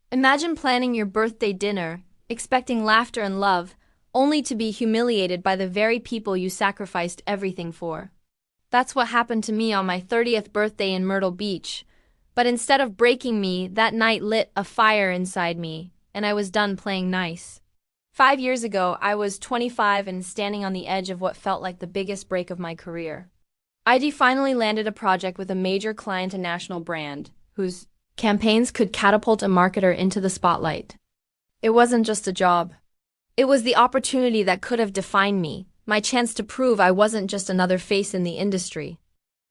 Imagine planning your birthday dinner, expecting laughter and love, only to be humiliated by the very people you sacrificed everything for. That's what happened to me on my 30th birthday in Myrtle Beach. But instead of breaking me, that night lit a fire inside me, and I was done playing nice. 5 years ago, I was 25 and standing on the edge of what felt like the biggest break of my career. ID finally landed a project with a major client and national brand, whose campaigns could catapult a marketer into the spotlight. It wasn't just a job. It was the opportunity that could have defined me, my chance to prove I wasn't just another face in the industry.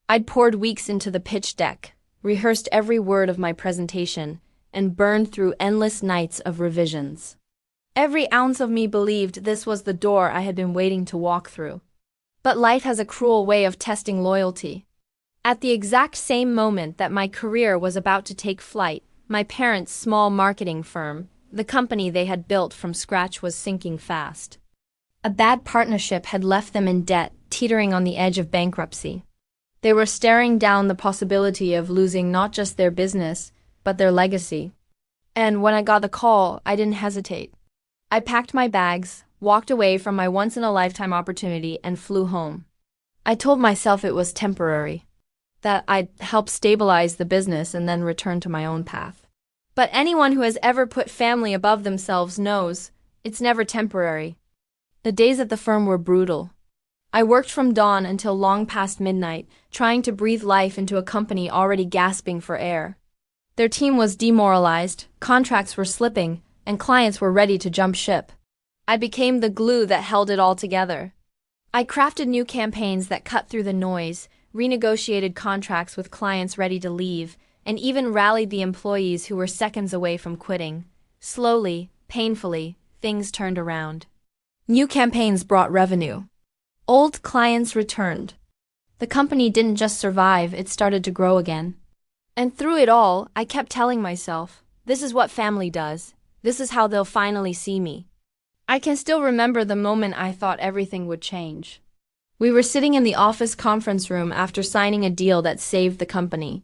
I'd poured weeks into the pitch deck, rehearsed every word of my presentation, and burned through endless nights of revisions. Every ounce of me believed this was the door I had been waiting to walk through. But life has a cruel way of testing loyalty. At the exact same moment that my career was about to take flight, my parents' small marketing firm, the company they had built from scratch, was sinking fast. A bad partnership had left them in debt, teetering on the edge of bankruptcy. They were staring down the possibility of losing not just their business, but their legacy. And when I got the call, I didn't hesitate. I packed my bags, walked away from my once-in-a-lifetime opportunity, and flew home. I told myself it was temporary, that I'd help stabilize the business and then return to my own path. But anyone who has ever put family above themselves knows it's never temporary. The days at the firm were brutal. I worked from dawn until long past midnight, trying to breathe life into a company already gasping for air. Their team was demoralized, contracts were slipping, and clients were ready to jump ship. I became the glue that held it all together. I crafted new campaigns that cut through the noise, renegotiated contracts with clients ready to leave, and even rallied the employees who were seconds away from quitting. Slowly, painfully, things turned around. New campaigns brought revenue. Old clients returned. The company didn't just survive, it started to grow again. And through it all, I kept telling myself, this is what family does. This is how they'll finally see me. I can still remember the moment I thought everything would change. We were sitting in the office conference room after signing a deal that saved the company.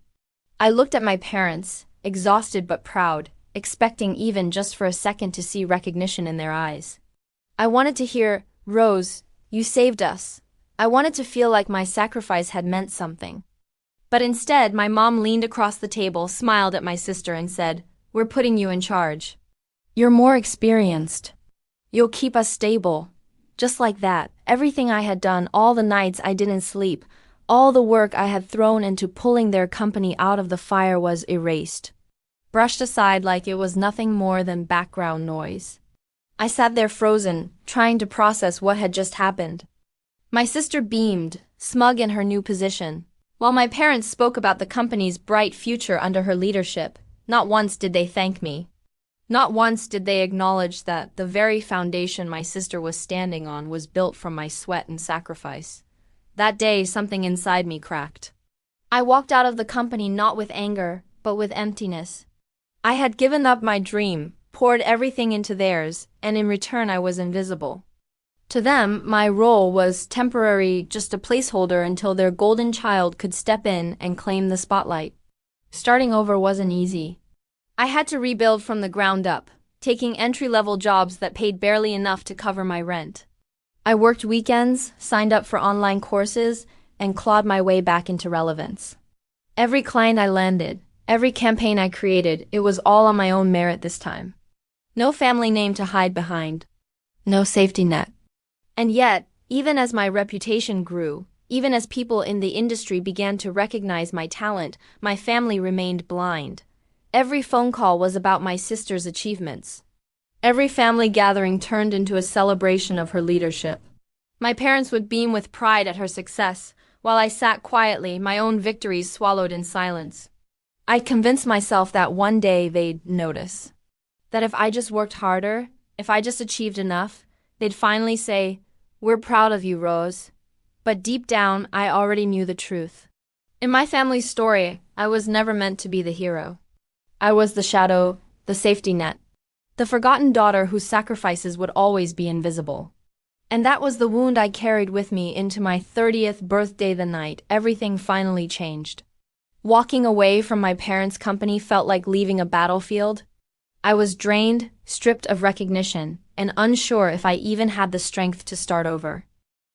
I looked at my parents, exhausted but proud, expecting even just for a second to see recognition in their eyes. I wanted to hear, "Rose, you saved us." I wanted to feel like my sacrifice had meant something. But instead, my mom leaned across the table, smiled at my sister, and said, "We're putting you in charge. You're more experienced. You'll keep us stable." Just like that, everything I had done, all the nights I didn't sleep, all the work I had thrown into pulling their company out of the fire was erased, brushed aside like it was nothing more than background noise. I sat there frozen, trying to process what had just happened. My sister beamed, smug in her new position, while my parents spoke about the company's bright future under her leadership. Not once did they thank me. Not once did they acknowledge that the very foundation my sister was standing on was built from my sweat and sacrifice. That day, something inside me cracked. I walked out of the company not with anger, but with emptiness. I had given up my dream, poured everything into theirs, and in return I was invisible. To them, my role was temporary, just a placeholder until their golden child could step in and claim the spotlight. Starting over wasn't easy. I had to rebuild from the ground up, taking entry-level jobs that paid barely enough to cover my rent. I worked weekends, signed up for online courses, and clawed my way back into relevance. Every client I landed, every campaign I created, it was all on my own merit this time. No family name to hide behind. No safety net. And yet, even as my reputation grew, even as people in the industry began to recognize my talent, my family remained blind. Every phone call was about my sister's achievements. Every family gathering turned into a celebration of her leadership. My parents would beam with pride at her success, while I sat quietly, my own victories swallowed in silence. I convinced myself that one day they'd notice. That if I just worked harder, if I just achieved enough, they'd finally say, "We're proud of you, Rose." But deep down, I already knew the truth. In my family's story, I was never meant to be the hero. I was the shadow, the safety net, the forgotten daughter whose sacrifices would always be invisible. And that was the wound I carried with me into my 30th birthday. The night everything finally changed. Walking away from my parents' company felt like leaving a battlefield. I was drained, stripped of recognition, and unsure if I even had the strength to start over.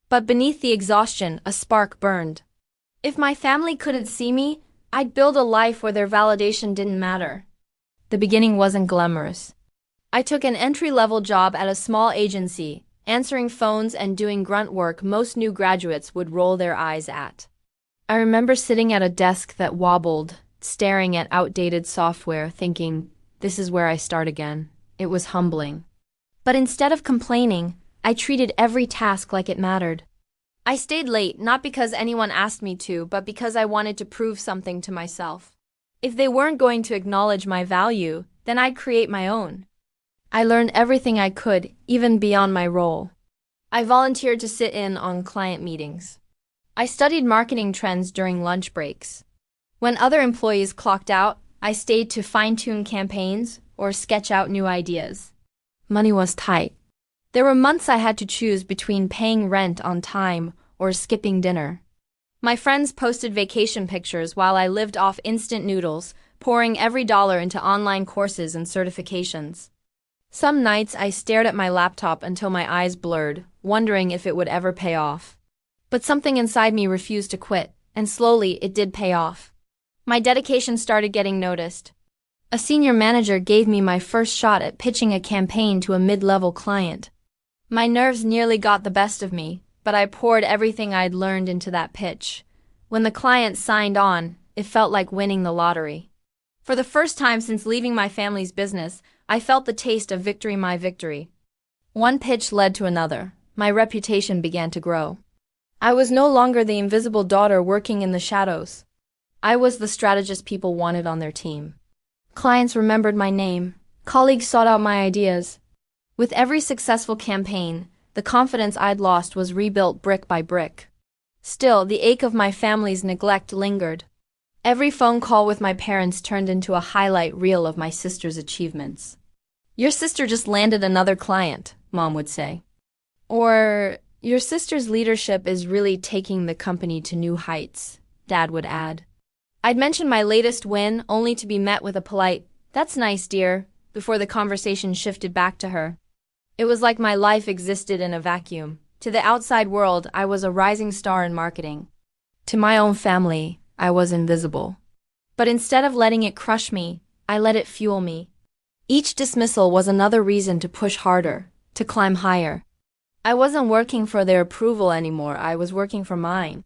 But beneath the exhaustion, a spark burned. If my family couldn't see me, I'd build a life where their validation didn't matter. The beginning wasn't glamorous. I took an entry-level job at a small agency, answering phones and doing grunt work most new graduates would roll their eyes at. I remember sitting at a desk that wobbled, staring at outdated software, thinking, this is where I start again. It was humbling. But instead of complaining, I treated every task like it mattered. I stayed late not because anyone asked me to, but because I wanted to prove something to myself. If they weren't going to acknowledge my value, then I'd create my own. I learned everything I could, even beyond my role. I volunteered to sit in on client meetings. I studied marketing trends during lunch breaks. When other employees clocked out, I stayed to fine-tune campaigns or sketch out new ideas. Money was tight. There were months I had to choose between paying rent on time or skipping dinner. My friends posted vacation pictures while I lived off instant noodles, pouring every dollar into online courses and certifications. Some nights I stared at my laptop until my eyes blurred, wondering if it would ever pay off. But something inside me refused to quit, and slowly it did pay off. My dedication started getting noticed. A senior manager gave me my first shot at pitching a campaign to a mid-level client. My nerves nearly got the best of me, but I poured everything I'd learned into that pitch. When the client signed on, it felt like winning the lottery. For the first time since leaving my family's business, I felt the taste of victory, my victory. One pitch led to another. My reputation began to grow. I was no longer the invisible daughter working in the shadows. I was the strategist people wanted on their team. Clients remembered my name. Colleagues sought out my ideas. With every successful campaign, the confidence I'd lost was rebuilt brick by brick. Still, the ache of my family's neglect lingered. Every phone call with my parents turned into a highlight reel of my sister's achievements. Your sister just landed another client, Mom would say. Or, your sister's leadership is really taking the company to new heights, Dad would add. I'd mention my latest win, only to be met with a polite, "That's nice, dear," before the conversation shifted back to her. It was like my life existed in a vacuum. To the outside world, I was a rising star in marketing. To my own family, I was invisible. But instead of letting it crush me, I let it fuel me. Each dismissal was another reason to push harder, to climb higher. I wasn't working for their approval anymore, I was working for mine.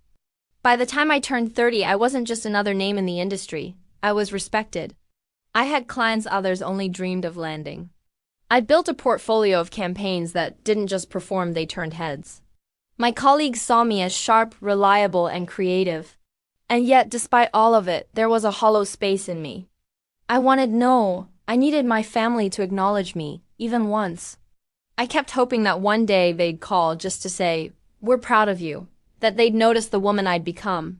By the time I turned 30, I wasn't just another name in the industry. I was respected. I had clients others only dreamed of landing. I'd built a portfolio of campaigns that didn't just perform, they turned heads. My colleagues saw me as sharp, reliable, and creative. And yet, despite all of it, there was a hollow space in me. I needed my family to acknowledge me, even once. I kept hoping that one day they'd call just to say, "We're proud of you," that they'd notice the woman I'd become.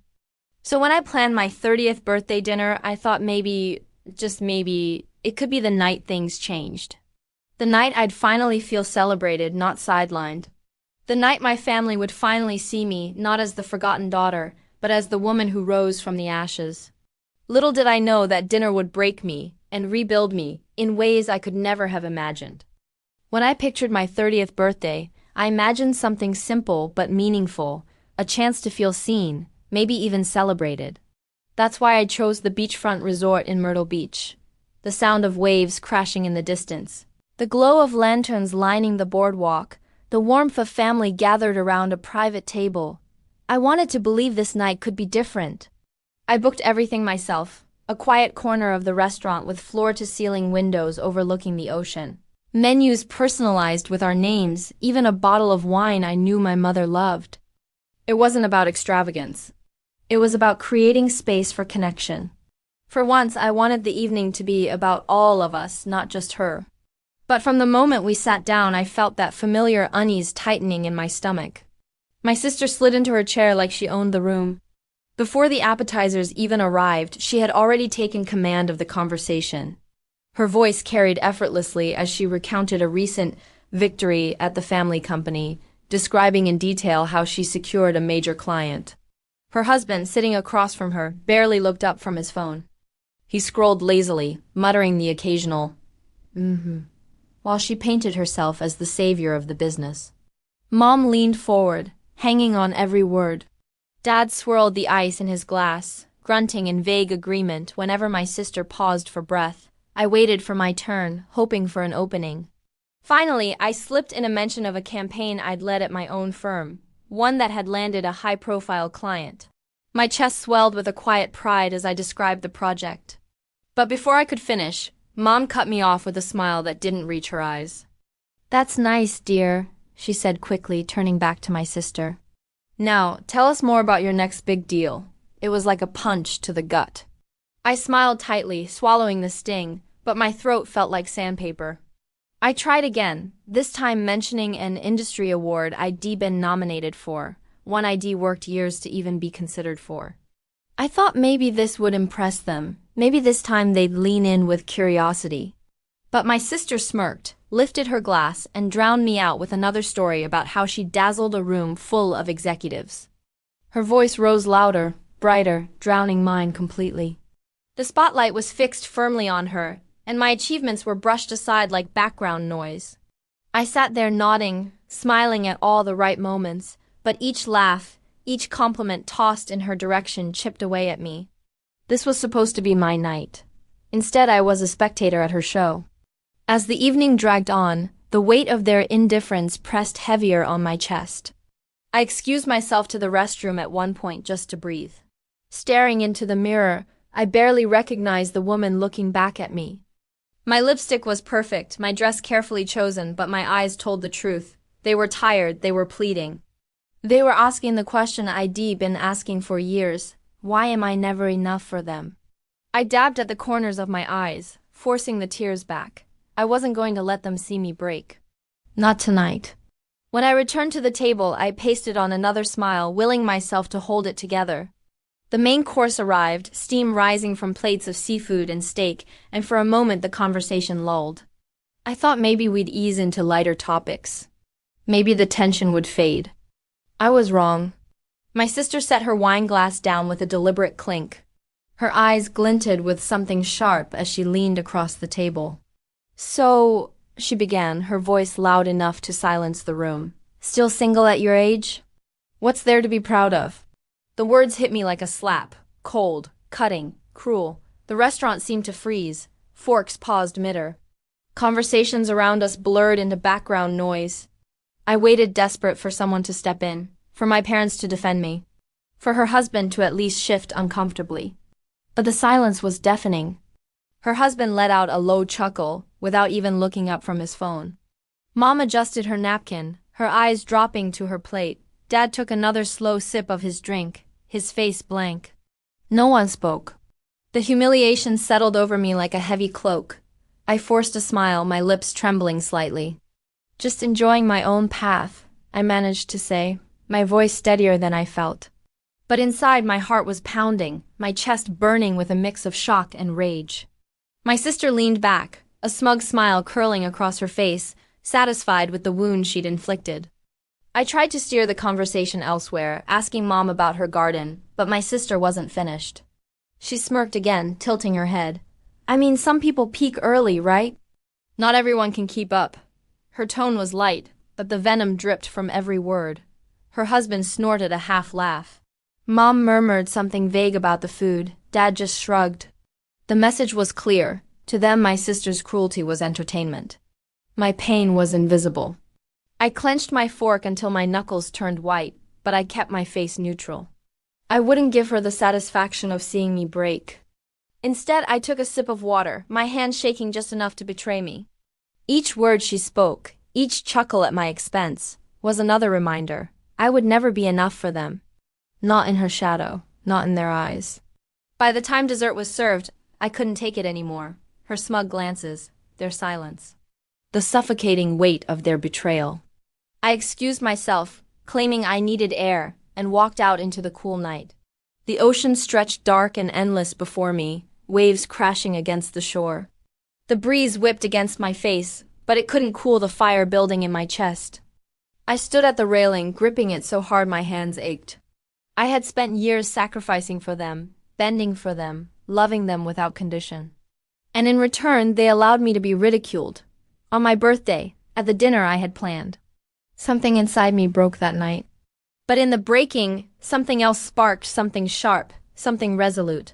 So when I planned my 30th birthday dinner, I thought maybe, just maybe, it could be the night things changed. The night I'd finally feel celebrated, not sidelined. The night my family would finally see me, not as the forgotten daughter, but as the woman who rose from the ashes. Little did I know that dinner would break me and rebuild me in ways I could never have imagined. When I pictured my 30th birthday, I imagined something simple but meaningful, a chance to feel seen, maybe even celebrated. That's why I chose the beachfront resort in Myrtle Beach. The sound of waves crashing in the distance, the glow of lanterns lining the boardwalk, the warmth of family gathered around a private table. I wanted to believe this night could be different. I booked everything myself, a quiet corner of the restaurant with floor-to-ceiling windows overlooking the ocean. Menus personalized with our names, even a bottle of wine I knew my mother loved. It wasn't about extravagance. It was about creating space for connection. For once, I wanted the evening to be about all of us, not just her. But from the moment we sat down, I felt that familiar unease tightening in my stomach. My sister slid into her chair like she owned the room. Before the appetizers even arrived, she had already taken command of the conversation. Her voice carried effortlessly as she recounted a recent victory at the family company, describing in detail how she secured a major client. Her husband, sitting across from her, barely looked up from his phone. He scrolled lazily, muttering the occasional, while she painted herself as the savior of the business. Mom leaned forward, hanging on every word. Dad swirled the ice in his glass, grunting in vague agreement whenever my sister paused for breath. I waited for my turn, hoping for an opening. Finally, I slipped in a mention of a campaign I'd led at my own firm, one that had landed a high-profile client. My chest swelled with a quiet pride as I described the project. But before I could finish, Mom cut me off with a smile that didn't reach her eyes. "That's nice, dear," she said quickly, turning back to my sister. "Now, tell us more about your next big deal." It was like a punch to the gut. I smiled tightly, swallowing the sting, but my throat felt like sandpaper. I tried again, this time mentioning an industry award I'd been nominated for, one I'd worked years to even be considered for. I thought maybe this would impress them, maybe this time they'd lean in with curiosity. But my sister smirked, lifted her glass, and drowned me out with another story about how she dazzled a room full of executives. Her voice rose louder, brighter, drowning mine completely. The spotlight was fixed firmly on her, and my achievements were brushed aside like background noise. I sat there nodding, smiling at all the right moments, but each laugh, each compliment tossed in her direction chipped away at me. This was supposed to be my night. Instead, I was a spectator at her show. As the evening dragged on, the weight of their indifference pressed heavier on my chest. I excused myself to the restroom at one point just to breathe. Staring into the mirror, I barely recognized the woman looking back at me. My lipstick was perfect, my dress carefully chosen, but my eyes told the truth. They were tired, they were pleading. They were asking the question I'd been asking for years: why am I never enough for them? I dabbed at the corners of my eyes, forcing the tears back. I wasn't going to let them see me break. Not tonight. When I returned to the table, I pasted on another smile, willing myself to hold it together. The main course arrived, steam rising from plates of seafood and steak, and for a moment the conversation lulled. I thought maybe we'd ease into lighter topics. Maybe the tension would fade. I was wrong. My sister set her wine glass down with a deliberate clink. Her eyes glinted with something sharp as she leaned across the table. "So," she began, her voice loud enough to silence the room. "Still single at your age? What's there to be proud of?" The words hit me like a slap, cold, cutting, cruel. The restaurant seemed to freeze. Forks paused mid-air. Conversations around us blurred into background noise. I waited, desperate for someone to step in, for my parents to defend me, for her husband to at least shift uncomfortably. But the silence was deafening. Her husband let out a low chuckle, without even looking up from his phone. Mom adjusted her napkin, her eyes dropping to her plate. Dad took another slow sip of his drink, his face blank. No one spoke. The humiliation settled over me like a heavy cloak. I forced a smile, my lips trembling slightly. "Just enjoying my own path," I managed to say, my voice steadier than I felt. But inside my heart was pounding, my chest burning with a mix of shock and rage. My sister leaned back, a smug smile curling across her face, satisfied with the wound she'd inflicted. I tried to steer the conversation elsewhere, asking Mom about her garden, but my sister wasn't finished. She smirked again, tilting her head. "I mean, some people peak early, right? Not everyone can keep up." Her tone was light, but the venom dripped from every word. Her husband snorted a half laugh. Mom murmured something vague about the food. Dad just shrugged. The message was clear. To them, my sister's cruelty was entertainment. My pain was invisible. I clenched my fork until my knuckles turned white, but I kept my face neutral. I wouldn't give her the satisfaction of seeing me break. Instead, I took a sip of water, my hand shaking just enough to betray me. Each word she spoke, each chuckle at my expense, was another reminder. I would never be enough for them. Not in her shadow, not in their eyes. By the time dessert was served, I couldn't take it anymore. Her smug glances, their silence. The suffocating weight of their betrayal. I excused myself, claiming I needed air, and walked out into the cool night. The ocean stretched dark and endless before me, waves crashing against the shore. The breeze whipped against my face, but it couldn't cool the fire building in my chest. I stood at the railing, gripping it so hard my hands ached. I had spent years sacrificing for them, bending for them, loving them without condition. And in return, they allowed me to be ridiculed. On my birthday, at the dinner I had planned. Something inside me broke that night. But in the breaking, something else sparked, something sharp, something resolute.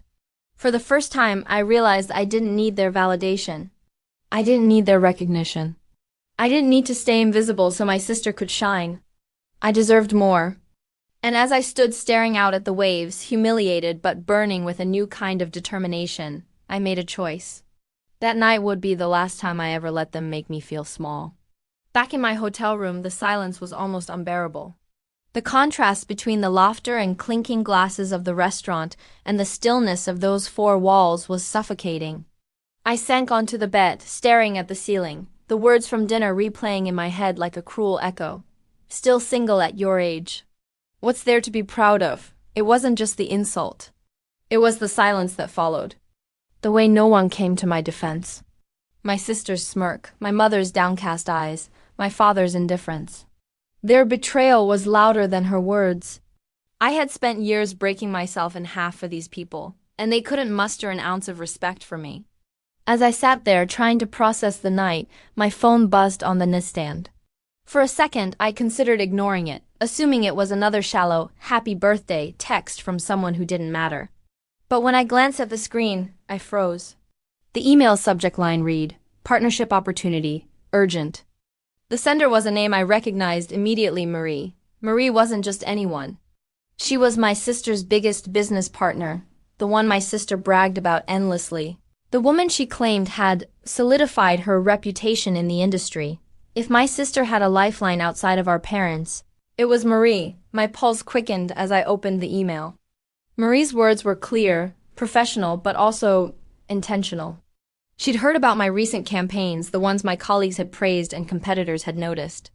For the first time, I realized I didn't need their validation. I didn't need their recognition. I didn't need to stay invisible so my sister could shine. I deserved more. And as I stood staring out at the waves, humiliated but burning with a new kind of determination, I made a choice. That night would be the last time I ever let them make me feel small. Back in my hotel room, the silence was almost unbearable. The contrast between the laughter and clinking glasses of the restaurant and the stillness of those four walls was suffocating. I sank onto the bed, staring at the ceiling, the words from dinner replaying in my head like a cruel echo. Still single at your age. What's there to be proud of? It wasn't just the insult. It was the silence that followed. The way no one came to my defense. My sister's smirk, my mother's downcast eyes, my father's indifference. Their betrayal was louder than her words. I had spent years breaking myself in half for these people, and they couldn't muster an ounce of respect for me. As I sat there trying to process the night, my phone buzzed on the nightstand. For a second, I considered ignoring it, assuming it was another shallow, happy birthday text from someone who didn't matter. But when I glanced at the screen, I froze. The email subject line read, "Partnership opportunity, urgent." The sender was a name I recognized immediately, Marie. Marie wasn't just anyone. She was my sister's biggest business partner, the one my sister bragged about endlessly. The woman she claimed had solidified her reputation in the industry. If my sister had a lifeline outside of our parents, it was Marie. My pulse quickened as I opened the email. Marie's words were clear, professional, but also intentional. She'd heard about my recent campaigns, the ones my colleagues had praised and competitors had noticed.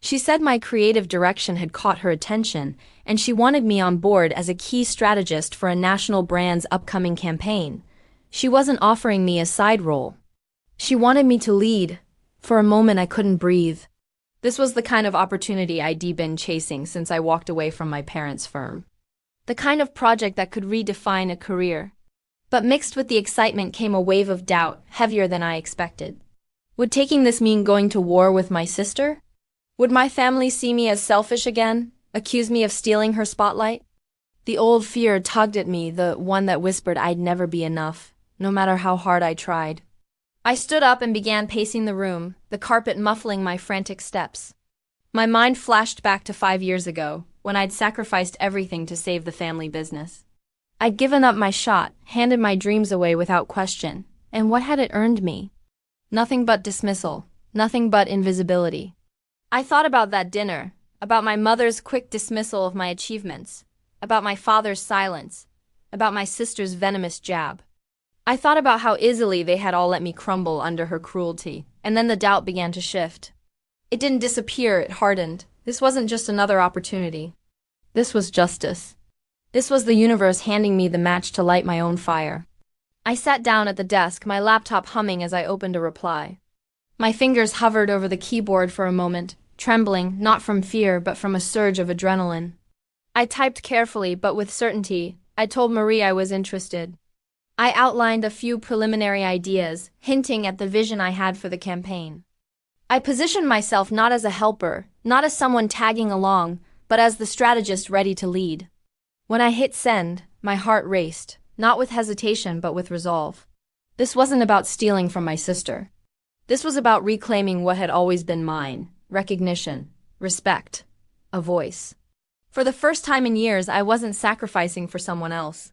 She said my creative direction had caught her attention, and she wanted me on board as a key strategist for a national brand's upcoming campaign. She wasn't offering me a side role. She wanted me to lead. For a moment, I couldn't breathe. This was the kind of opportunity I'd been chasing since I walked away from my parents' firm. The kind of project that could redefine a career. But mixed with the excitement came a wave of doubt, heavier than I expected. Would taking this mean going to war with my sister? Would my family see me as selfish again, accuse me of stealing her spotlight? The old fear tugged at me, the one that whispered I'd never be enough, no matter how hard I tried. I stood up and began pacing the room, the carpet muffling my frantic steps. My mind flashed back to 5 years ago, when I'd sacrificed everything to save the family business. I'd given up my shot, handed my dreams away without question, and what had it earned me? Nothing but dismissal, nothing but invisibility. I thought about that dinner, about my mother's quick dismissal of my achievements, about my father's silence, about my sister's venomous jab. I thought about how easily they had all let me crumble under her cruelty, and then the doubt began to shift. It didn't disappear, it hardened. This wasn't just another opportunity. This was justice. This was the universe handing me the match to light my own fire. I sat down at the desk, my laptop humming as I opened a reply. My fingers hovered over the keyboard for a moment, trembling, not from fear, but from a surge of adrenaline. I typed carefully, but with certainty. I told Marie I was interested. I outlined a few preliminary ideas, hinting at the vision I had for the campaign. I positioned myself not as a helper, not as someone tagging along, but as the strategist ready to lead. When I hit send, my heart raced, not with hesitation but with resolve. This wasn't about stealing from my sister. This was about reclaiming what had always been mine: recognition, respect, a voice. For the first time in years, I wasn't sacrificing for someone else.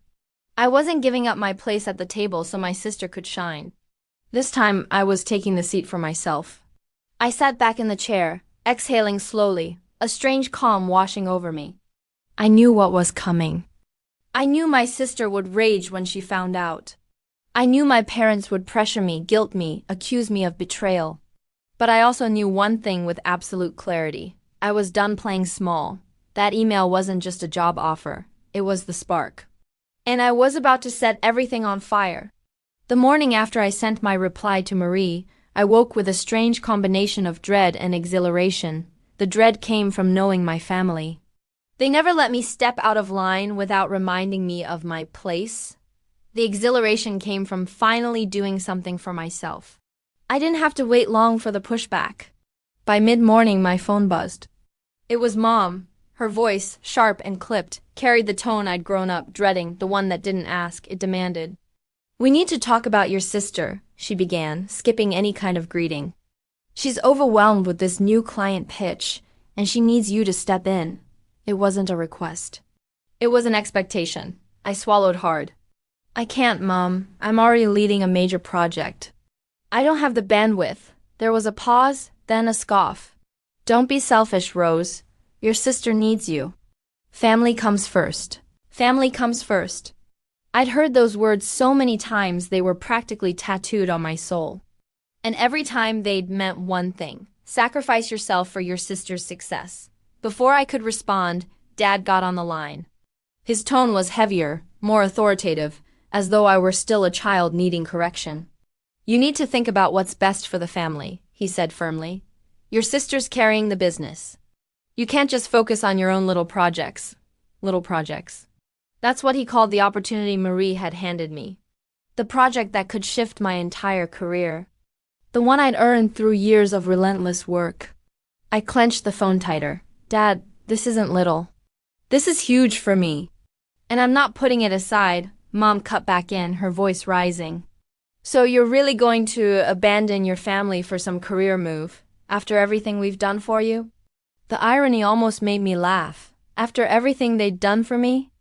I wasn't giving up my place at the table so my sister could shine. This time, I was taking the seat for myself. I sat back in the chair, exhaling slowly, a strange calm washing over me. I knew what was coming. I knew my sister would rage when she found out. I knew my parents would pressure me, guilt me, accuse me of betrayal. But I also knew one thing with absolute clarity. I was done playing small. That email wasn't just a job offer. It was the spark. And I was about to set everything on fire. The morning after I sent my reply to Marie, I woke with a strange combination of dread and exhilaration. The dread came from knowing my family. They never let me step out of line without reminding me of my place. The exhilaration came from finally doing something for myself. I didn't have to wait long for the pushback. By mid-morning, my phone buzzed. It was Mom. Her voice, sharp and clipped, carried the tone I'd grown up dreading, the one that didn't ask, it demanded. "We need to talk about your sister," she began, skipping any kind of greeting. "She's overwhelmed with this new client pitch, and she needs you to step in." It wasn't a request. It was an expectation. I swallowed hard. "I can't, Mom. I'm already leading a major project. I don't have the bandwidth." There was a pause, then a scoff. "Don't be selfish, Rose. Your sister needs you. Family comes first. Family comes first." I'd heard those words so many times they were practically tattooed on my soul. And every time they'd meant one thing: sacrifice yourself for your sister's success. Before I could respond, Dad got on the line. His tone was heavier, more authoritative, as though I were still a child needing correction. "You need to think about what's best for the family," he said firmly. "Your sister's carrying the business. You can't just focus on your own little projects. Little projects." That's what he called the opportunity Marie had handed me. The project that could shift my entire career. The one I'd earned through years of relentless work. I clenched the phone tighter. "Dad, this isn't little. This is huge for me. And I'm not putting it aside," Mom cut back in, her voice rising. "So you're really going to abandon your family for some career move, after everything we've done for you?" The irony almost made me laugh. After everything they'd done for me?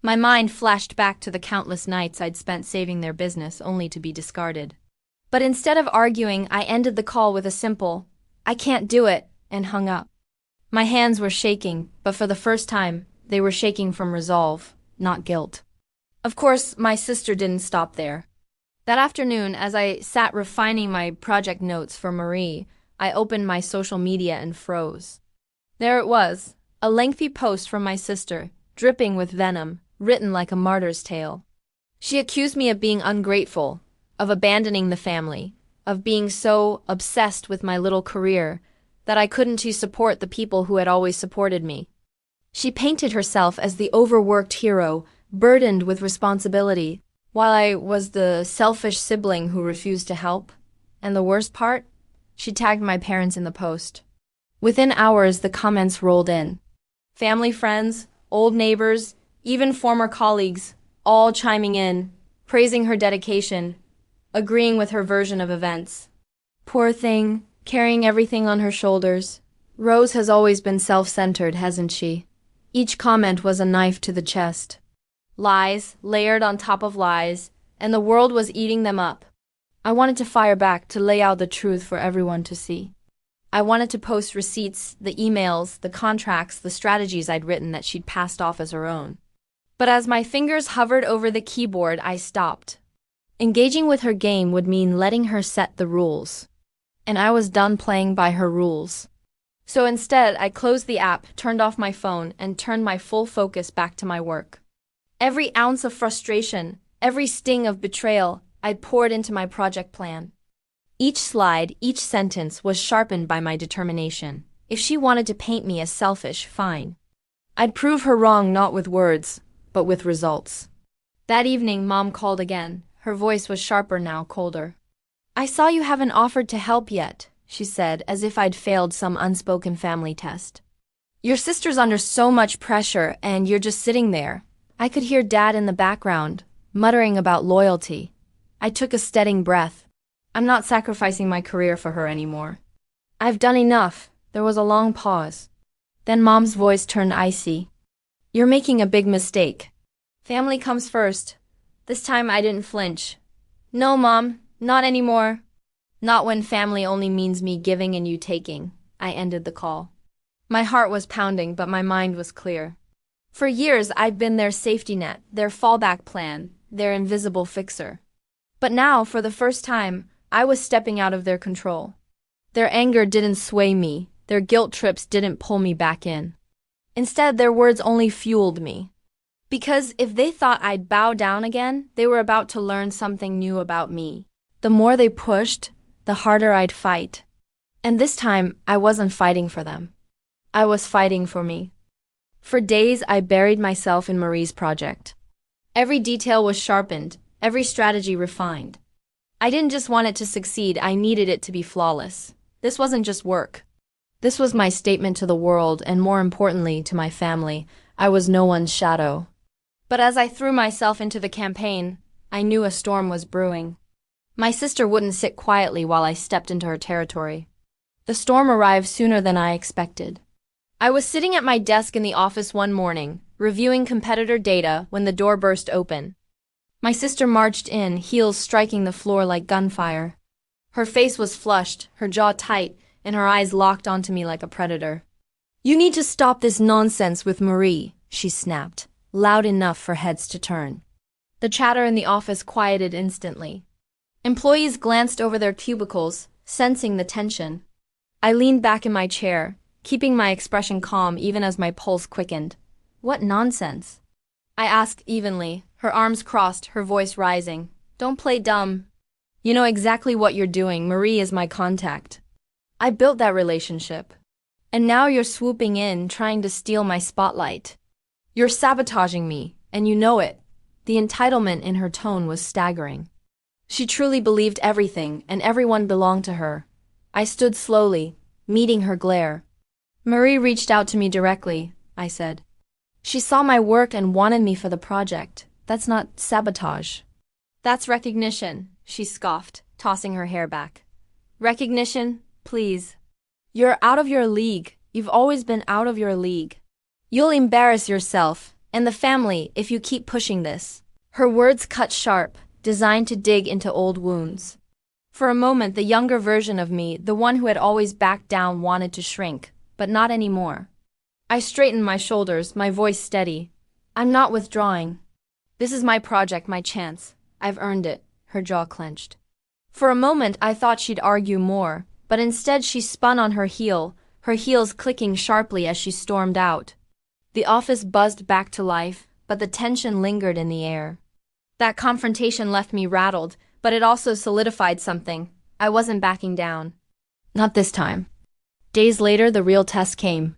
My mind flashed back to the countless nights I'd spent saving their business only to be discarded. But instead of arguing, I ended the call with a simple, "I can't do it," and hung up. My hands were shaking, but for the first time, they were shaking from resolve, not guilt. Of course, my sister didn't stop there. That afternoon, as I sat refining my project notes for Marie, I opened my social media and froze. There it was, a lengthy post from my sister, dripping with venom, written like a martyr's tale. She accused me of being ungrateful, of abandoning the family, of being so obsessed with my little career that I couldn't support the people who had always supported me. She painted herself as the overworked hero, burdened with responsibility, while I was the selfish sibling who refused to help. And the worst part? She tagged my parents in the post. Within hours, the comments rolled in. Family friends, old neighbors, even former colleagues, all chiming in, praising her dedication, agreeing with her version of events. Poor thing, carrying everything on her shoulders. Rose has always been self-centered, hasn't she? Each comment was a knife to the chest. Lies, layered on top of lies, and the world was eating them up. I wanted to fire back, to lay out the truth for everyone to see. I wanted to post receipts, the emails, the contracts, the strategies I'd written that she'd passed off as her own. But as my fingers hovered over the keyboard, I stopped. Engaging with her game would mean letting her set the rules. And I was done playing by her rules. So instead, I closed the app, turned off my phone, and turned my full focus back to my work. Every ounce of frustration, every sting of betrayal, I'd poured into my project plan. Each slide, each sentence was sharpened by my determination. If she wanted to paint me as selfish, fine. I'd prove her wrong not with words, but with results. That evening, Mom called again. Her voice was sharper now, colder. "I saw you haven't offered to help yet," she said, as if I'd failed some unspoken family test. "Your sister's under so much pressure, and you're just sitting there." I could hear Dad in the background, muttering about loyalty. I took a steadying breath. I'm not sacrificing my career for her anymore. I've done enough. There was a long pause. Then Mom's voice turned icy. "You're making a big mistake. Family comes first." This time I didn't flinch. "No, Mom, not anymore." "Not when family only means me giving and you taking," I ended the call. My heart was pounding, but my mind was clear. For years, I'd been their safety net, their fallback plan, their invisible fixer. But now, for the first time, I was stepping out of their control. Their anger didn't sway me. Their guilt trips didn't pull me back in. Instead, their words only fueled me. Because if they thought I'd bow down again, they were about to learn something new about me. The more they pushed, the harder I'd fight. And this time, I wasn't fighting for them. I was fighting for me. For days, I buried myself in Marie's project. Every detail was sharpened, every strategy refined. I didn't just want it to succeed, I needed it to be flawless. This wasn't just work. This was my statement to the world, and more importantly, to my family. I was no one's shadow. But as I threw myself into the campaign, I knew a storm was brewing. My sister wouldn't sit quietly while I stepped into her territory. The storm arrived sooner than I expected. I was sitting at my desk in the office one morning, reviewing competitor data, when the door burst open. My sister marched in, heels striking the floor like gunfire. Her face was flushed, her jaw tight, and her eyes locked onto me like a predator. "You need to stop this nonsense with Marie," she snapped, loud enough for heads to turn. The chatter in the office quieted instantly. Employees glanced over their cubicles, sensing the tension. I leaned back in my chair, keeping my expression calm even as my pulse quickened. "What nonsense?" I asked evenly, her arms crossed, her voice rising. "Don't play dumb. You know exactly what you're doing. Marie is my contact. I built that relationship. And now you're swooping in, trying to steal my spotlight. You're sabotaging me, and you know it." The entitlement in her tone was staggering. She truly believed everything, and everyone belonged to her. I stood slowly, meeting her glare. "Marie reached out to me directly," I said. "She saw my work and wanted me for the project. That's not sabotage." "That's recognition," she scoffed, tossing her hair back. "Recognition, please. You're out of your league. You've always been out of your league. You'll embarrass yourself and the family if you keep pushing this." Her words cut sharp, designed to dig into old wounds. For a moment, the younger version of me, the one who had always backed down, wanted to shrink, but not anymore. I straightened my shoulders, my voice steady. "I'm not withdrawing. This is my project, my chance. I've earned it." Her jaw clenched. For a moment, I thought she'd argue more, but instead she spun on her heel, her heels clicking sharply as she stormed out. The office buzzed back to life, but the tension lingered in the air. That confrontation left me rattled, but it also solidified something. I wasn't backing down. Not this time. Days later, the real test came.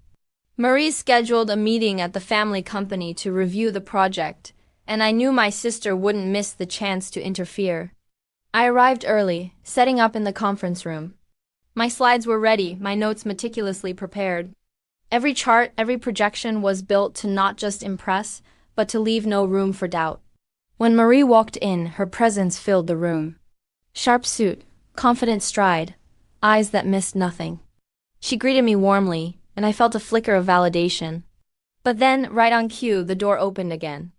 Marie scheduled a meeting at the family company to review the project, and I knew my sister wouldn't miss the chance to interfere. I arrived early, setting up in the conference room. My slides were ready, my notes meticulously prepared. Every chart, every projection was built to not just impress, but to leave no room for doubt. When Marie walked in, her presence filled the room. Sharp suit, confident stride, eyes that missed nothing. She greeted me warmly, and I felt a flicker of validation. But then, right on cue, the door opened again.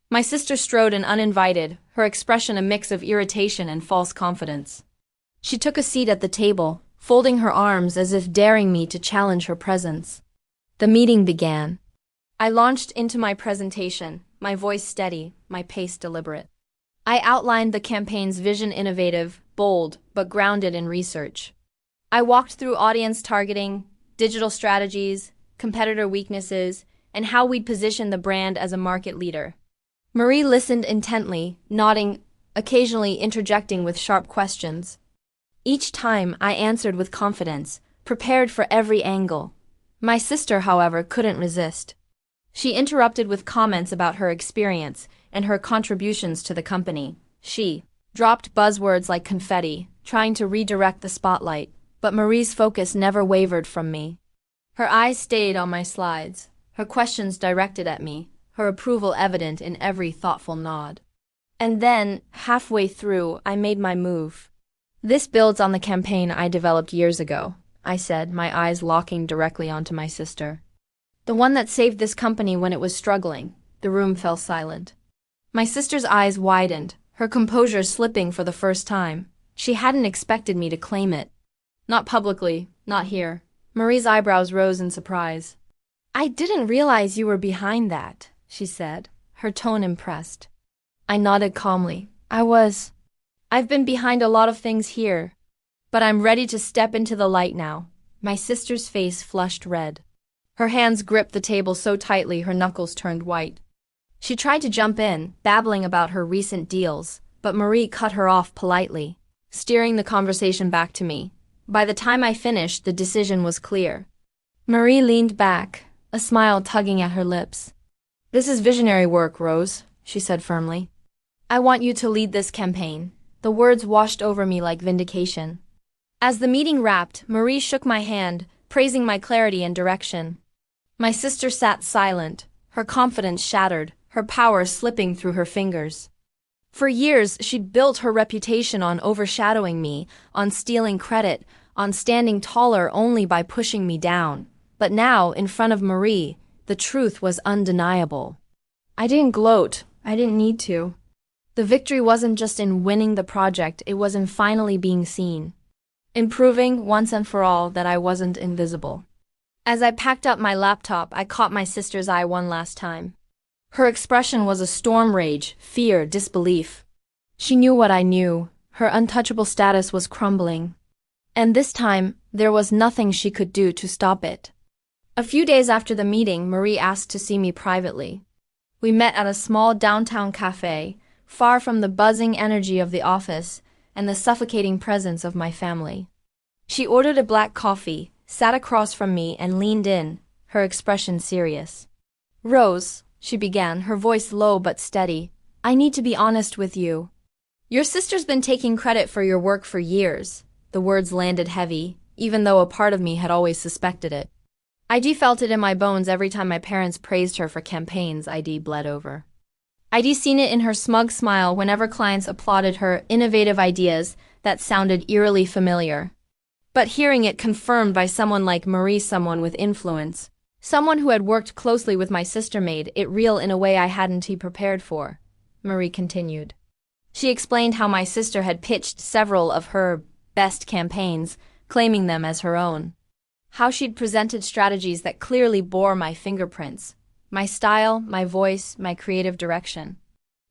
My sister strode in uninvited, her expression a mix of irritation and false confidence. She took a seat at the table, folding her arms as if daring me to challenge her presence. The meeting began. I launched into my presentation, my voice steady, my pace deliberate. I outlined the campaign's vision, innovative, bold, but grounded in research. I walked through audience targeting, digital strategies, competitor weaknesses, and how we'd position the brand as a market leader. Marie listened intently, nodding, occasionally interjecting with sharp questions. Each time I answered with confidence, prepared for every angle. My sister, however, couldn't resist. She interrupted with comments about her experience and her contributions to the company. She dropped buzzwords like confetti, trying to redirect the spotlight, but Marie's focus never wavered from me. Her eyes stayed on my slides, her questions directed at me, her approval evident in every thoughtful nod. And then, halfway through, I made my move. "This builds on the campaign I developed years ago," I said, my eyes locking directly onto my sister. "The one that saved this company when it was struggling." The room fell silent. My sister's eyes widened, her composure slipping for the first time. She hadn't expected me to claim it. "Not publicly, not here." Marie's eyebrows rose in surprise. "I didn't realize you were behind that," she said, her tone impressed. I nodded calmly. I've been behind a lot of things here, but I'm ready to step into the light now." My sister's face flushed red. Her hands gripped the table so tightly her knuckles turned white. She tried to jump in, babbling about her recent deals, but Marie cut her off politely, steering the conversation back to me. By the time I finished, the decision was clear. Marie leaned back, a smile tugging at her lips. "This is visionary work, Rose," she said firmly. I want you to lead this campaign. The words washed over me like vindication. As the meeting wrapped, Marie shook my hand, praising my clarity and direction. My sister sat silent, her confidence shattered, her power slipping through her fingers. For years, she'd built her reputation on overshadowing me, on stealing credit, on standing taller only by pushing me down. But now, in front of Marie, the truth was undeniable. I didn't gloat. I didn't need to. The victory wasn't just in winning the project, it was in finally being seen. In proving, once and for all, that I wasn't invisible. As I packed up my laptop, I caught my sister's eye one last time. Her expression was a storm rage, fear, disbelief. She knew what I knew. Her untouchable status was crumbling. And this time, there was nothing she could do to stop it. A few days after the meeting, Marie asked to see me privately. We met at a small downtown cafe, far from the buzzing energy of the office and the suffocating presence of my family. She ordered a black coffee, sat across from me, and leaned in, her expression serious. "Rose," she began, her voice low but steady, "I need to be honest with you. Your sister's been taking credit for your work for years." The words landed heavy, even though a part of me had always suspected it. ID felt it in my bones every time my parents praised her for campaigns ID bled over. ID seen it in her smug smile whenever clients applauded her innovative ideas that sounded eerily familiar. But hearing it confirmed by someone like Marie, someone with influence, someone who had worked closely with my sister, made it real in a way I hadn't prepared for. Marie continued. She explained how my sister had pitched several of her best campaigns, claiming them as her own. How she'd presented strategies that clearly bore my fingerprints, my style, my voice, my creative direction.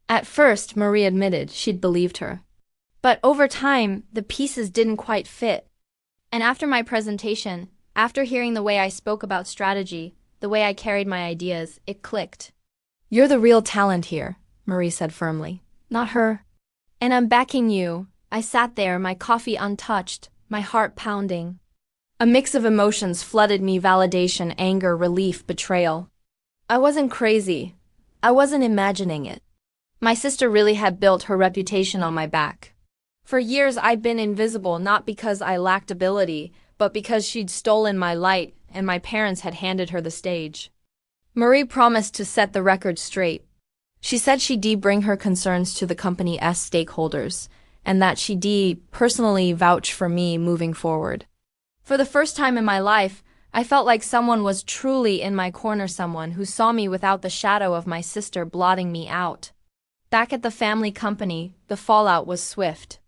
At first, Marie admitted she'd believed her. But over time, the pieces didn't quite fit. And after my presentation, after hearing the way I spoke about strategy, the way I carried my ideas, it clicked. "You're the real talent here," Marie said firmly. "Not her. And I'm backing you." I sat there, my coffee untouched, my heart pounding. A mix of emotions flooded me: validation, anger, relief, betrayal. I wasn't crazy. I wasn't imagining it. My sister really had built her reputation on my back. For years I'd been invisible, not because I lacked ability, but because she'd stolen my light and my parents had handed her the stage. Marie promised to set the record straight. She said she'd bring her concerns to the company's stakeholders, and that she'd personally vouch for me moving forward. For the first time in my life, I felt like someone was truly in my corner, someone who saw me without the shadow of my sister blotting me out. Back at the family company, the fallout was swift.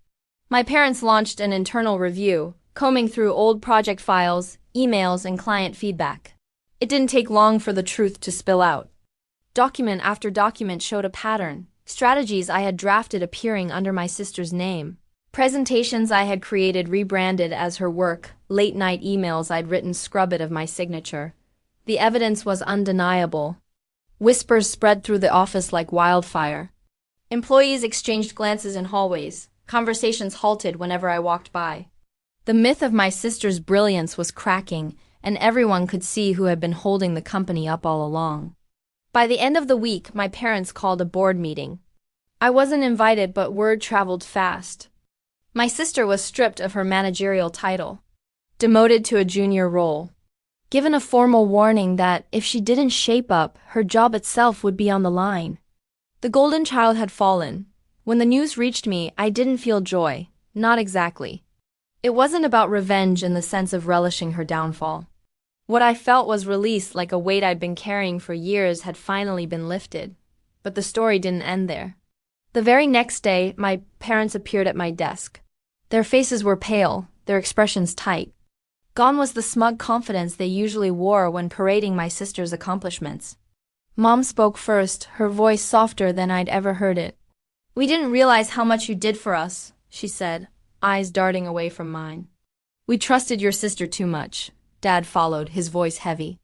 My parents launched an internal review, combing through old project files, emails, and client feedback. It didn't take long for the truth to spill out. Document after document showed a pattern: strategies I had drafted appearing under my sister's name, presentations I had created rebranded as her work, late-night emails I'd written scrubbed of my signature. The evidence was undeniable. Whispers spread through the office like wildfire. Employees exchanged glances in hallways. Conversations halted whenever I walked by. The myth of my sister's brilliance was cracking, and everyone could see who had been holding the company up all along. By the end of the week, my parents called a board meeting. I wasn't invited, but word traveled fast. My sister was stripped of her managerial title, demoted to a junior role, given a formal warning that if she didn't shape up, her job itself would be on the line. The golden child had fallen. When the news reached me, I didn't feel joy, not exactly. It wasn't about revenge in the sense of relishing her downfall. What I felt was release, like a weight I'd been carrying for years had finally been lifted. But the story didn't end there. The very next day, my parents appeared at my desk. Their faces were pale, their expressions tight. Gone was the smug confidence they usually wore when parading my sister's accomplishments. Mom spoke first, her voice softer than I'd ever heard it. "We didn't realize how much you did for us," she said, eyes darting away from mine. "We trusted your sister too much," Dad followed, his voice heavy.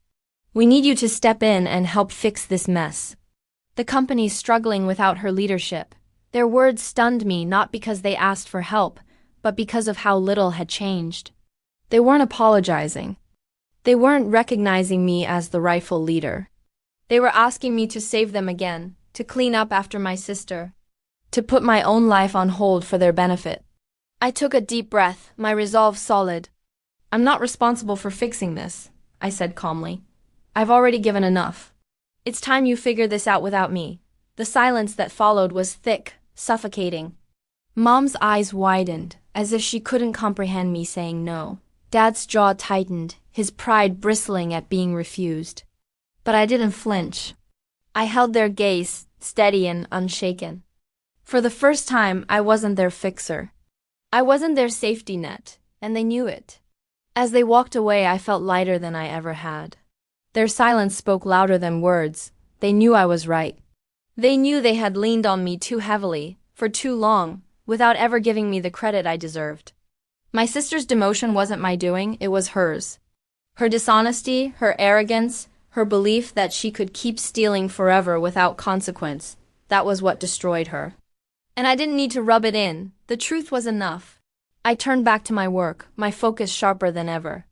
"We need you to step in and help fix this mess. The company's struggling without her leadership." Their words stunned me, not because they asked for help, but because of how little had changed. They weren't apologizing. They weren't recognizing me as the rightful leader. They were asking me to save them again, to clean up after my sister. to put my own life on hold for their benefit. I took a deep breath, my resolve solid. I'm not responsible for fixing this, I said calmly. I've already given enough. It's time you figure this out without me. The silence that followed was thick, suffocating. Mom's eyes widened, as if she couldn't comprehend me saying no. Dad's jaw tightened, his pride bristling at being refused. But I didn't flinch. I held their gaze, steady and unshaken. For the first time, I wasn't their fixer. I wasn't their safety net, and they knew it. As they walked away, I felt lighter than I ever had. Their silence spoke louder than words. They knew I was right. They knew they had leaned on me too heavily, for too long, without ever giving me the credit I deserved. My sister's demotion wasn't my doing, it was hers. Her dishonesty, her arrogance, her belief that she could keep stealing forever without consequence, that was what destroyed her. And I didn't need to rub it in, the truth was enough. I turned back to my work, my focus sharper than ever.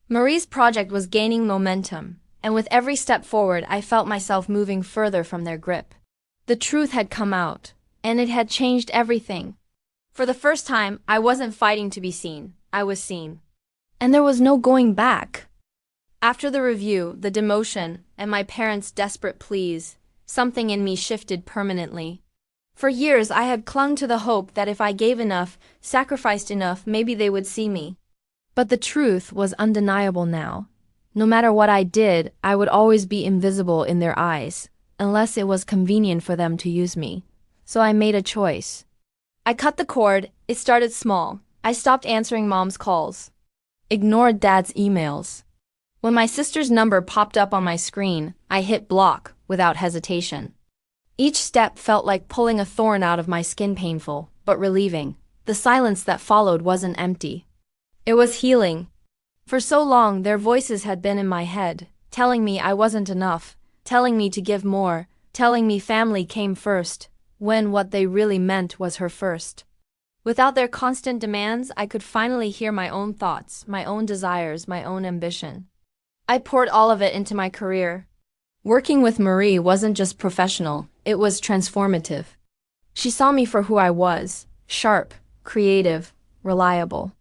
Marie's project was gaining momentum, and with every step forward I felt myself moving further from their grip. The truth had come out, and it had changed everything. For the first time, I wasn't fighting to be seen, I was seen. And there was no going back. After the review, the demotion, and my parents' desperate pleas, something in me shifted permanently. For years I had clung to the hope that if I gave enough, sacrificed enough, maybe they would see me. But the truth was undeniable now. No matter what I did, I would always be invisible in their eyes, unless it was convenient for them to use me. So I made a choice. I cut the cord. It started small. I stopped answering Mom's calls. Ignored Dad's emails. When my sister's number popped up on my screen, I hit block without hesitation. Each step felt like pulling a thorn out of my skin, painful, but relieving. The silence that followed wasn't empty. It was healing. For so long, their voices had been in my head, telling me I wasn't enough, telling me to give more, telling me family came first, when what they really meant was her first. Without their constant demands, I could finally hear my own thoughts, my own desires, my own ambition. I poured all of it into my career. Working with Marie wasn't just professional, it was transformative. She saw me for who I was, sharp, creative, reliable.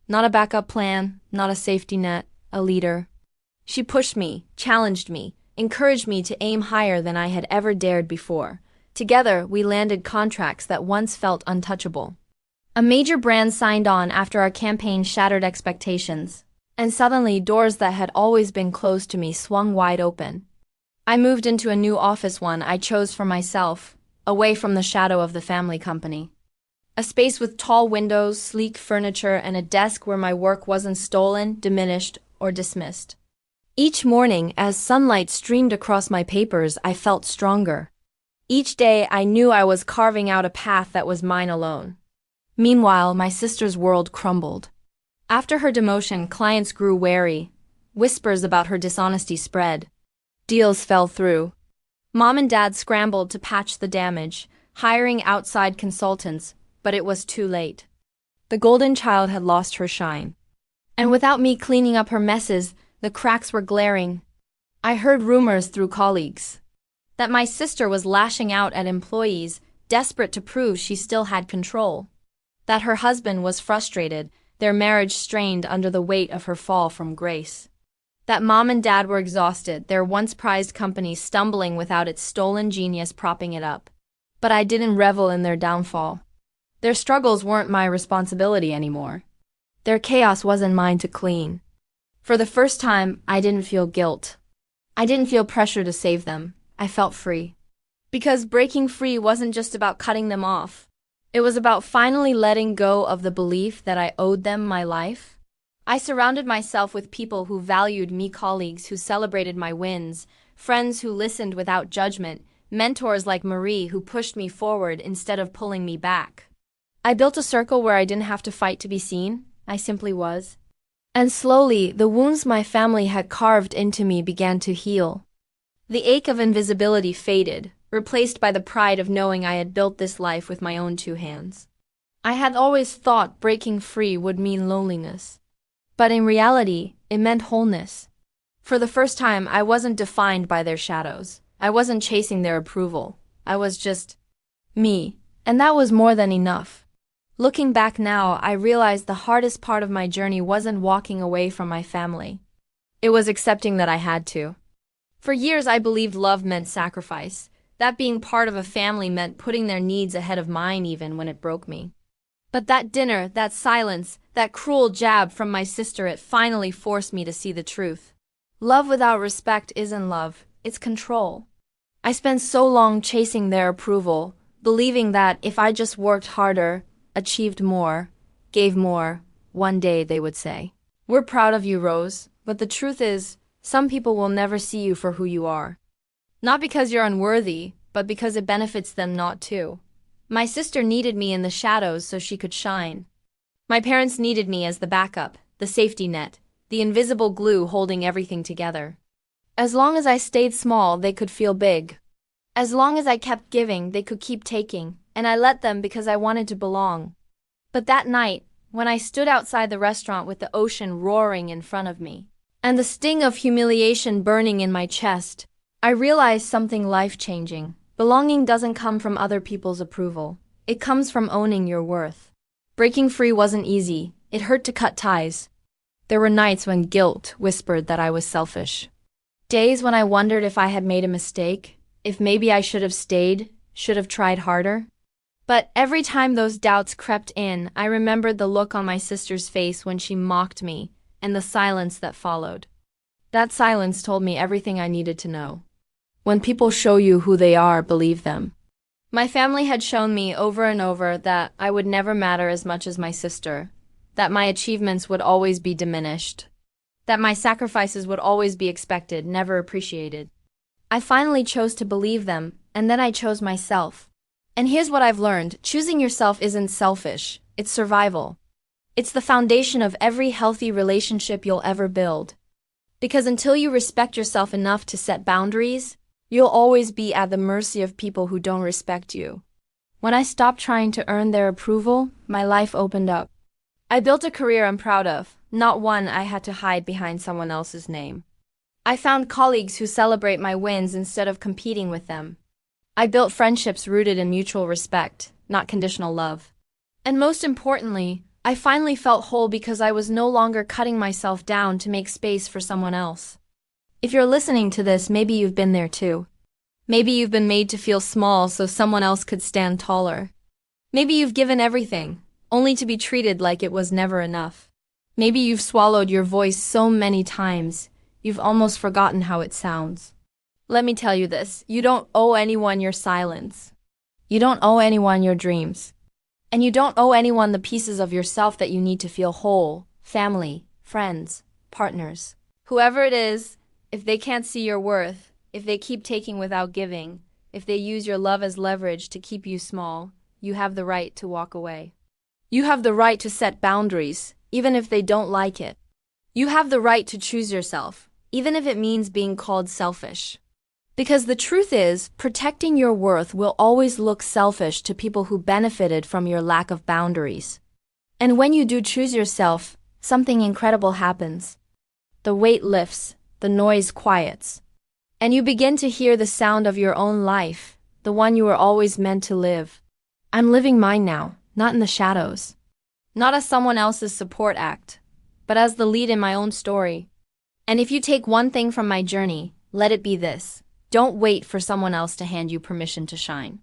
Not a backup plan, not a safety net, a leader. She pushed me, challenged me, encouraged me to aim higher than I had ever dared before. Together, we landed contracts that once felt untouchable. A major brand signed on after our campaign shattered expectations, and suddenly doors that had always been closed to me swung wide open. I moved into a new office, one I chose for myself, away from the shadow of the family company. A space with tall windows, sleek furniture, and a desk where my work wasn't stolen, diminished, or dismissed. Each morning, as sunlight streamed across my papers, I felt stronger. Each day, I knew I was carving out a path that was mine alone. Meanwhile, my sister's world crumbled. After her demotion, clients grew wary. Whispers about her dishonesty spread. Deals fell through. Mom and Dad scrambled to patch the damage, hiring outside consultants, but it was too late. The golden child had lost her shine. And without me cleaning up her messes, the cracks were glaring. I heard rumors through colleagues that my sister was lashing out at employees, desperate to prove she still had control. That her husband was frustrated, their marriage strained under the weight of her fall from grace. That Mom and Dad were exhausted, their once prized company stumbling without its stolen genius propping it up. But I didn't revel in their downfall. Their struggles weren't my responsibility anymore. Their chaos wasn't mine to clean. For the first time, I didn't feel guilt. I didn't feel pressure to save them. I felt free. Because breaking free wasn't just about cutting them off. It was about finally letting go of the belief that I owed them my life. I surrounded myself with people who valued me, colleagues who celebrated my wins, friends who listened without judgment, mentors like Marie who pushed me forward instead of pulling me back. I built a circle where I didn't have to fight to be seen. I simply was. And slowly, the wounds my family had carved into me began to heal. The ache of invisibility faded, replaced by the pride of knowing I had built this life with my own two hands. I had always thought breaking free would mean loneliness. But in reality, it meant wholeness. For the first time, I wasn't defined by their shadows. I wasn't chasing their approval. I was just me, And that was more than enough. Looking back now, I realized the hardest part of my journey wasn't walking away from my family. It was accepting that I had to. For years, I believed love meant sacrifice, that being part of a family meant putting their needs ahead of mine even when it broke me. But that dinner, that silence, that cruel jab from my sister, it finally forced me to see the truth. Love without respect isn't love, it's control. I spent so long chasing their approval, believing that if I just worked harder, achieved more, gave more, one day they would say, "We're proud of you, Rose," but the truth is, some people will never see you for who you are. Not because you're unworthy, but because it benefits them not to. My sister needed me in the shadows so she could shine. My parents needed me as the backup, the safety net, the invisible glue holding everything together. As long as I stayed small, they could feel big. As long as I kept giving, they could keep taking, and I let them because I wanted to belong. But that night, when I stood outside the restaurant with the ocean roaring in front of me, and the sting of humiliation burning in my chest, I realized something life-changing. Belonging doesn't come from other people's approval. It comes from owning your worth. Breaking free wasn't easy. It hurt to cut ties. There were nights when guilt whispered that I was selfish. Days when I wondered if I had made a mistake, if maybe I should have stayed, should have tried harder. But every time those doubts crept in, I remembered the look on my sister's face when she mocked me, and the silence that followed. That silence told me everything I needed to know. When people show you who they are, believe them. My family had shown me over and over that I would never matter as much as my sister, that my achievements would always be diminished, that my sacrifices would always be expected, never appreciated. I finally chose to believe them, and then I chose myself. And here's what I've learned: choosing yourself isn't selfish, it's survival. It's the foundation of every healthy relationship you'll ever build. Because until you respect yourself enough to set boundaries, you'll always be at the mercy of people who don't respect you. When I stopped trying to earn their approval, my life opened up. I built a career I'm proud of, not one I had to hide behind someone else's name. I found colleagues who celebrate my wins instead of competing with them. I built friendships rooted in mutual respect, not conditional love. And most importantly, I finally felt whole because I was no longer cutting myself down to make space for someone else. If you're listening to this, maybe you've been there too. Maybe you've been made to feel small so someone else could stand taller. Maybe you've given everything, only to be treated like it was never enough. Maybe you've swallowed your voice so many times, you've almost forgotten how it sounds. Let me tell you this: you don't owe anyone your silence. You don't owe anyone your dreams. And you don't owe anyone the pieces of yourself that you need to feel whole: family, friends, partners. Whoever it is, if they can't see your worth, if they keep taking without giving, if they use your love as leverage to keep you small, you have the right to walk away. You have the right to set boundaries, even if they don't like it. You have the right to choose yourself, even if it means being called selfish. Because the truth is, protecting your worth will always look selfish to people who benefited from your lack of boundaries. And when you do choose yourself, something incredible happens. The weight lifts, the noise quiets, and you begin to hear the sound of your own life, the one you were always meant to live. I'm living mine now, not in the shadows. Not as someone else's support act, but as the lead in my own story. And if you take one thing from my journey, let it be this: don't wait for someone else to hand you permission to shine.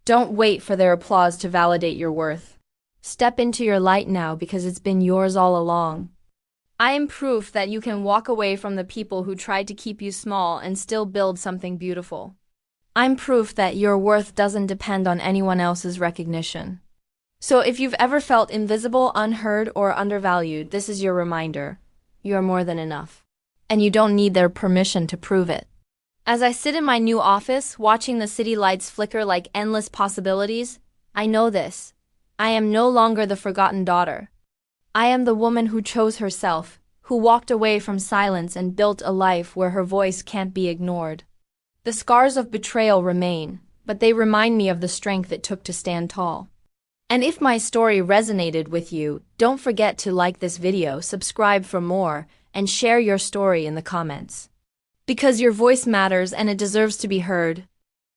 Don't wait for their applause to validate your worth. Step into your light now, because it's been yours all along. I am proof that you can walk away from the people who tried to keep you small and still build something beautiful. I'm proof that your worth doesn't depend on anyone else's recognition. So if you've ever felt invisible, unheard, or undervalued, this is your reminder. You are more than enough. And you don't need their permission to prove it. As I sit in my new office, watching the city lights flicker like endless possibilities, I know this: I am no longer the forgotten daughter. I am the woman who chose herself, who walked away from silence and built a life where her voice can't be ignored. The scars of betrayal remain, but they remind me of the strength it took to stand tall. And if my story resonated with you, don't forget to like this video, subscribe for more, and share your story in the comments. Because your voice matters and it deserves to be heard.